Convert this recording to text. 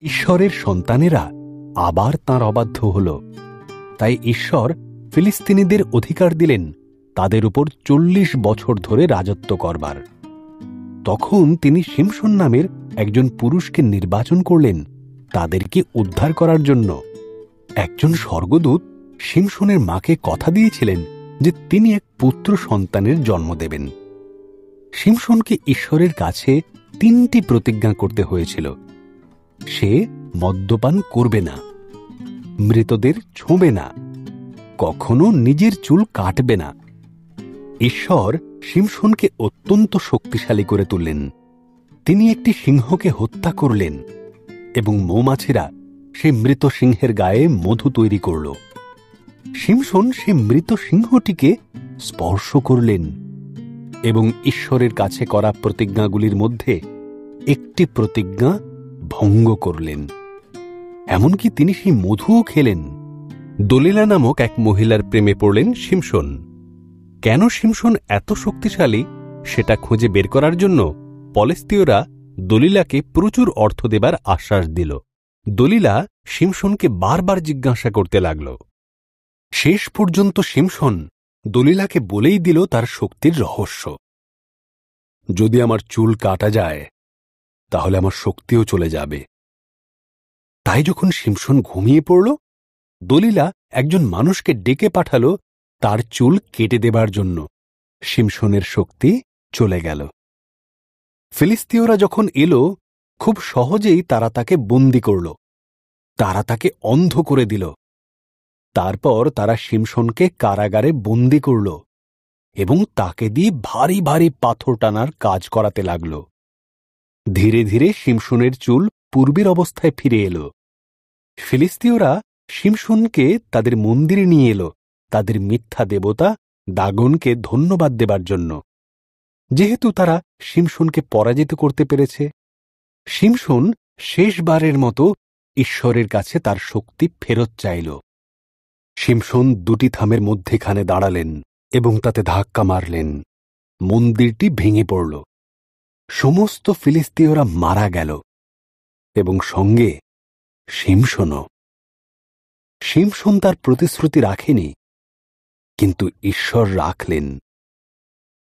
ঈশ্বরের সন্তানেরা আবার তাঁর অবাধ্য হল। তাই ঈশ্বর ফিলিস্তিনিদের অধিকার দিলেন তাদের উপর 40 বছর ধরে রাজত্ব করবার। তখন তিনি শিমশন নামের একজন পুরুষকে নির্বাচন করলেন তাদেরকে উদ্ধার করার জন্য। একজন স্বর্গদূত শিমশনের মাকে কথা দিয়েছিলেন যে তিনি এক পুত্র সন্তানের জন্ম দেবেন। শিমশনকে ঈশ্বরের কাছে 3টি প্রতিজ্ঞা করতে হয়েছিল। সে মদ্যপান করবে না, মৃতদের ছোঁবে না, কখনো নিজের চুল কাটবে না। ঈশ্বর শিমশনকে অত্যন্ত শক্তিশালী করে তুললেন। তিনি একটি সিংহকে হত্যা করলেন এবং মৌমাছিরা সে মৃত সিংহের গায়ে মধু তৈরি করল। শিমশন সে মৃত সিংহটিকে স্পর্শ করলেন এবং ঈশ্বরের কাছে করা প্রতিজ্ঞাগুলির মধ্যে একটি প্রতিজ্ঞা ভঙ্গ করলেন। এমনকি তিনি সেই মধুও খেলেন। দলিলা নামক এক মহিলার প্রেমে পড়লেন শিমশন। কেন শিমশন এত শক্তিশালী সেটা খুঁজে বের করার জন্য পলেস্তীয়রা দলিলাকে প্রচুর অর্থ দেবার আশ্বাস দিল। দলিলা শিমশনকে বারবার জিজ্ঞাসা করতে লাগল। শেষ পর্যন্ত শিমশন দলিলাকে বলেই দিল তার শক্তির রহস্য। যদি আমার চুল কাটা যায় তাহলে আমার শক্তিও চলে যাবে। তাই যখন শিমশন ঘুমিয়ে পড়ল, দলিলা একজন মানুষকে ডেকে পাঠালো তার চুল কেটে দেবার জন্য। শিমশনের শক্তি চলে গেল। ফিলিস্তীয়রা যখন এলো, খুব সহজেই তারা তাকে বন্দী করল। তারা তাকে অন্ধ করে দিল। তারপর তারা শিমশনকে কারাগারে বন্দী করল এবং তাকে দিয়ে ভারী ভারী পাথর টানার কাজ করাতে লাগল। ধীরে ধীরে শিমশনের চুল পূর্বের অবস্থায় ফিরে এলো। ফিলিস্তীয়রা শিমশনকে তাদের মন্দিরে নিয়ে এলো তাদের মিথ্যা দেবতা দাগনকে ধন্যবাদ দেবার জন্য। যেহেতু তারা শিমশনকে পরাজিত করতে পেরেছে, শিমশন শেষবারের মতো ঈশ্বরের কাছে তার শক্তি ফেরত চাইল। শিমশন 2টি থামের মধ্যেখানে দাঁড়ালেন এবং তাতে ধাক্কা মারলেন। মন্দিরটি ভেঙে পড়ল। সমস্ত ফিলিস্তীয়রা মারা গেল এবং সঙ্গে শিমশনও। শিমশন তার প্রতিশ্রুতি রাখেনি, কিন্তু ঈশ্বর রাখলেন।